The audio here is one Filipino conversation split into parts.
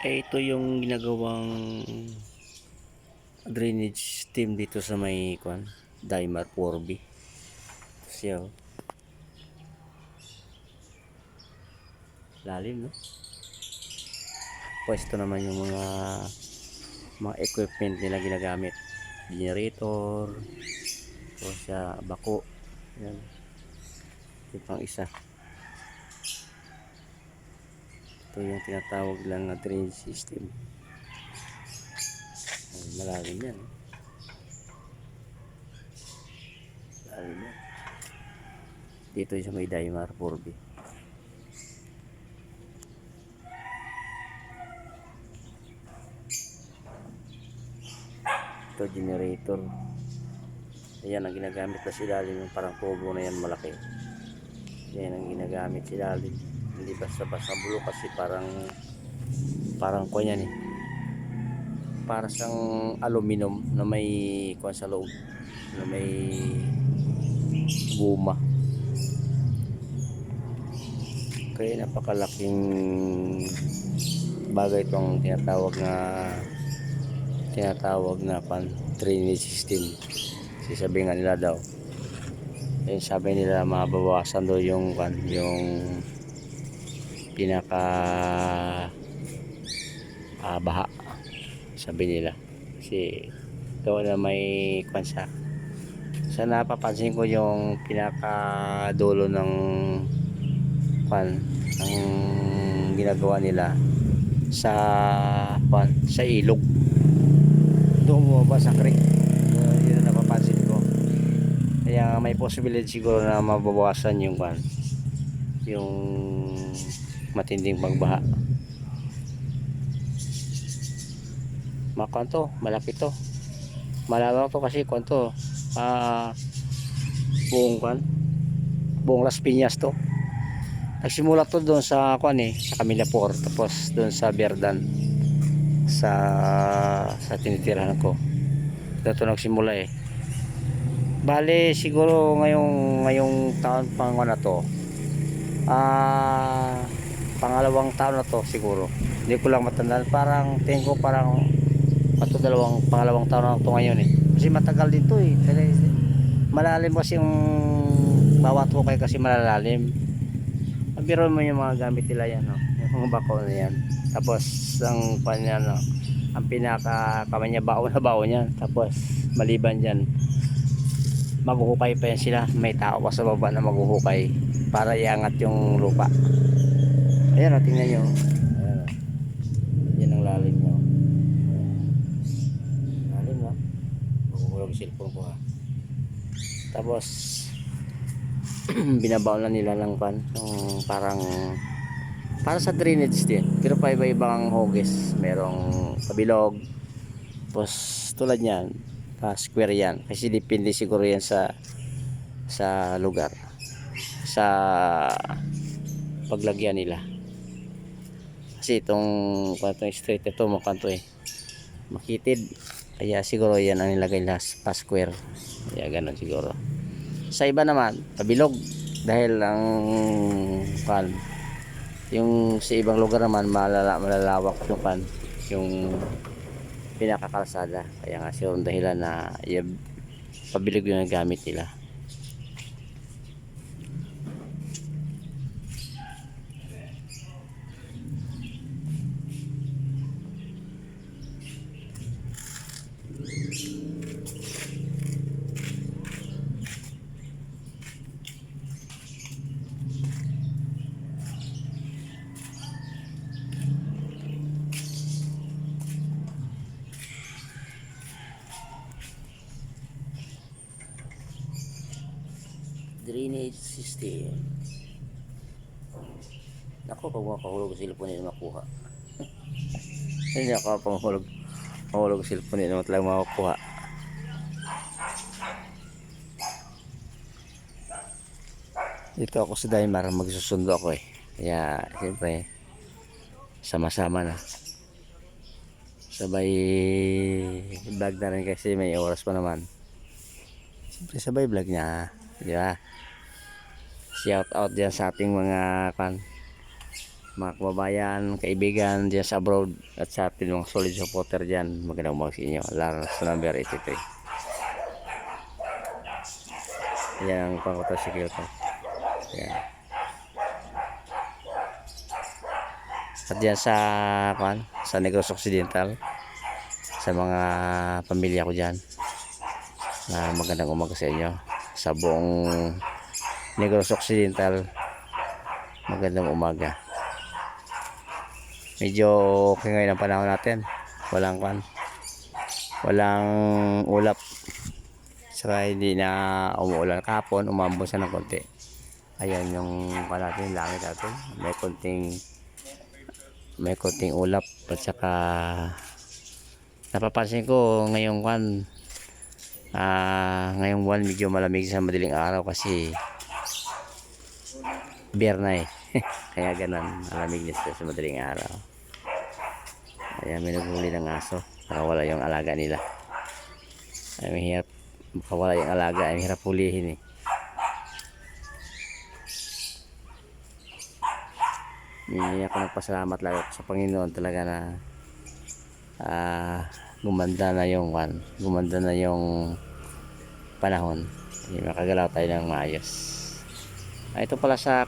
Ito yung ginagawang drainage system dito sa may Daimar 4B. Siya, oh. Lalim, no? Pwesto naman yung mga equipment nila ginagamit. Generator, o sa bako. Yan. Ito pang isa. Ito yung tinatawag lang na drainage system. Ay, malalim yan. Malalim yan. Dito sa may Daimar 4B. Ito generator. Ayan ang ginagamit na silalim, yung parang tubo na yan malaki. Yan ang ginagamit silalim. Hindi basta-basta bulo kasi parang kuha yan eh. Para siyang aluminum na may kuha sa loob, na may guma. Kaya napakalaking bagay itong tinatawag na drainage system. Sabi nga nila daw, sabi nila mababawasan daw yung pinaka baha, sabi nila, kasi ito na may sa napapansin ko yung pinaka dulo ng ang ginagawa nila sa sa ilog doon bumaba sa creek. Yun ang napapansin ko, kaya may possibility siguro na mababawasan yung matinding pagbaha. Makanto, malaki to, malawak to kasi buong Las Piñas to. Nagsimula to doon sa sa Camilapor, tapos doon sa Berdan, sa tinitirahan ko. Dito nagsimula eh. Bale siguro ngayong taon pang na to, pangalawang taon na to siguro. Hindi ko lang matandaan, parang tingin ko parang pangalawang taon na to ngayon eh. Kasi matagal din to eh. Malalim kasi yung bawat hukay, kasi malalalim. Biro mo yung mga gamit nila yan, no? Yung mga bako na yan. Tapos ang no? Ang pinaka kamay niya bao na bao niyan. Tapos maliban diyan, maghuhukay pa yan sila. May tao pa sa baba na maghuhukay para iangat yung lupa. Ayan, tingnan nyo. Ayan, yan ang lalim nyo. Lalim, no? Maguhulog yung cellphone ko, ha. Tapos binabaon na nila ng parang para sa drainage din, pero pa iba-ibang hugis. Merong kabilog, tapos tulad yan, square yan, kasi depende siguro yan sa lugar, sa paglagyan nila. Kasi itong straight ito makanto eh, makitid, kaya siguro yan ang nilagay nila pa square, kaya ganun siguro. Sa iba naman kabilog, dahil ang yung sa ibang lugar naman malalawak yung pinakakalsada, kaya nga siguro dahilan na pabilog yung gamit nila. Drainage system. Ako, pag makahulog sa cellphone nila makuha. Hindi ako mahulog sa cellphone nila talagang makuha. Dito ako sa Daimar, magsusundo ako eh. Kaya siyempre sama-sama na. Sabay vlog na rin kasi may oras pa naman. Siyempre sabay vlog niya, di ba? Shout out diyan sa ating mga kababayan, kaibigan dyan sa abroad at sa ating mga solid supporter dyan, magandang umaga sa inyo. Lars number 83. Yan ang pang-motorsikil ko. Yan. At dyan sa Negros Occidental, sa mga pamilya ko dyan, na magandang umaga sa inyo. Sa buong Negros Occidental, magandang umaga. Medyo okay ngayon ang panahon natin. Walang ulap. Saka hindi na umuulan. Kahapon umambon siya ng konti. Ayan yung natin, langit natin. May konting ulap. At saka napapansin ko ngayong ngayong buwan medyo malamig sa madaling araw kasi beer na eh. Kaya ganun, malamig niya sa madaling araw. Ayan, may naghuli ng aso para wala yung alaga nila. Ay, mahirap makawala yung alaga, ay mahirap hulihin eh. Ako nagpasalamat lang ako sa Panginoon talaga na gumanda na yung panahon. Makagalaw tayo ng maayos. Ito pala sa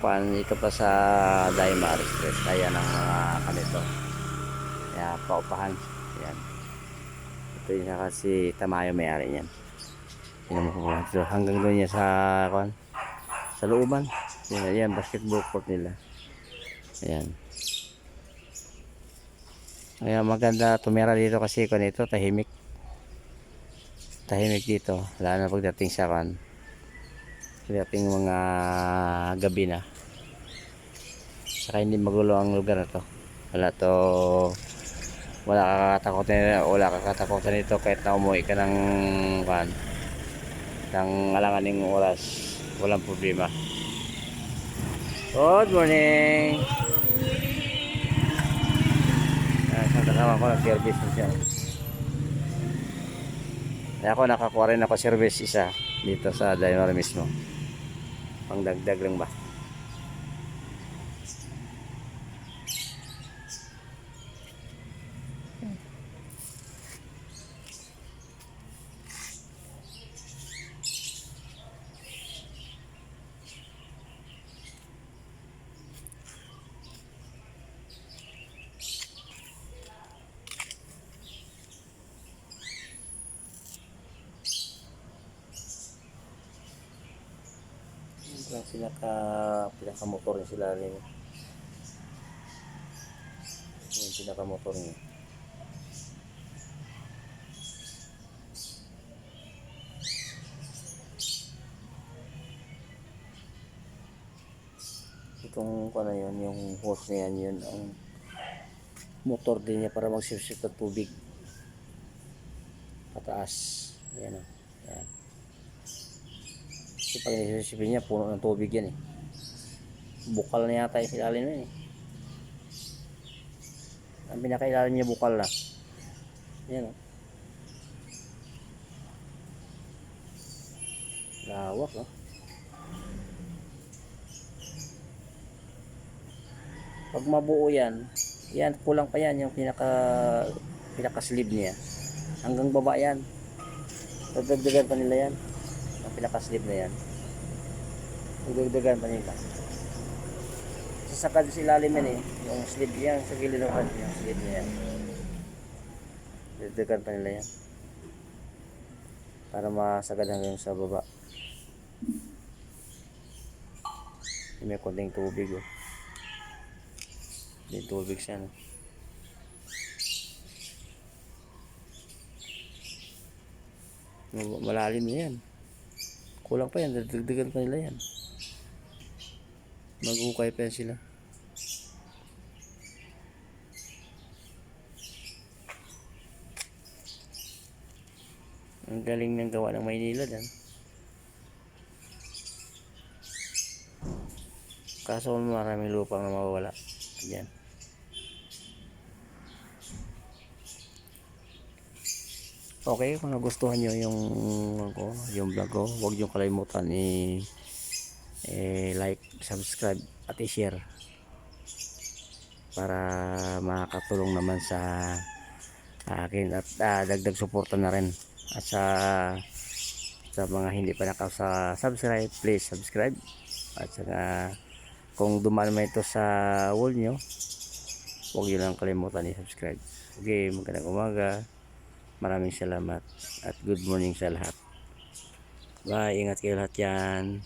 Daimar Express, kaya ng mga kanito. Kaya paupahan. Yan. Ito yung kasi Tamayo may-ari niyan. Hanggang doon niya sa looban. Yan, basketball court nila. Ayan. Kaya maganda tumira dito kasi ito tahimik dito, lalo na pagdating sa pagdating mga gabi na. Saka hindi magulo ang lugar na to. Wala kakatakutan nito kahit na umuwi ka ng alanganing oras, walang problema. Good morning. Kasama ko ng service na siya. Kaya ako nakakuha rin ako service isa dito sa Daimar mismo. Pangdagdag lang ba? Pinaka-motor niya sila rin. Yung pinaka-motor niya. Itong yun, yung hose na yan, yun ang motor din niya para magsipsip ng tubig pataas. Ayan o. Ayan. Kasi pag nisisipin niya, puno ng tubig yan eh. Bukal na yata yung ilalim na eh. Ang pinakailalim niya bukal na. Yan o. Lawak o. Pag mabuo yan, kulang pa yan yung pinaka sleeve niya. Hanggang baba yan. Dagdagan pa nila yan. Ang pinaka sleeve na yan. Dagdagan pa nila. Sasakad sa ilalim yan eh. Yung sleeve yan, sa gilid ng kanya, yung sleeve niya yan. Dagdagan pa nila yan. Para masagad hanggang sa baba. May konting tubig oh. May tubig siya no. Malalim na yan. Kulang pa yan, dagdagan pa nila yan. Maghukay pa yan sila. Ang galing ng gawa ng Maynila dan. Kaso maraming lupang na mawawala. Ayan. Okay, kung nagustuhan nyo yung vlog ko, huwag nyo kalimutan like, subscribe at i-share. para makakatulong naman sa akin at dagdag suporta na rin. At sa mga hindi pa subscribe, please subscribe. At saka kung dumaan mo ito sa wall nyo, huwag nyo lang kalimutan i-subscribe. Okay, magandang umaga, maraming salamat at good morning sa lahat. Bye, ingat kayo lahat yan.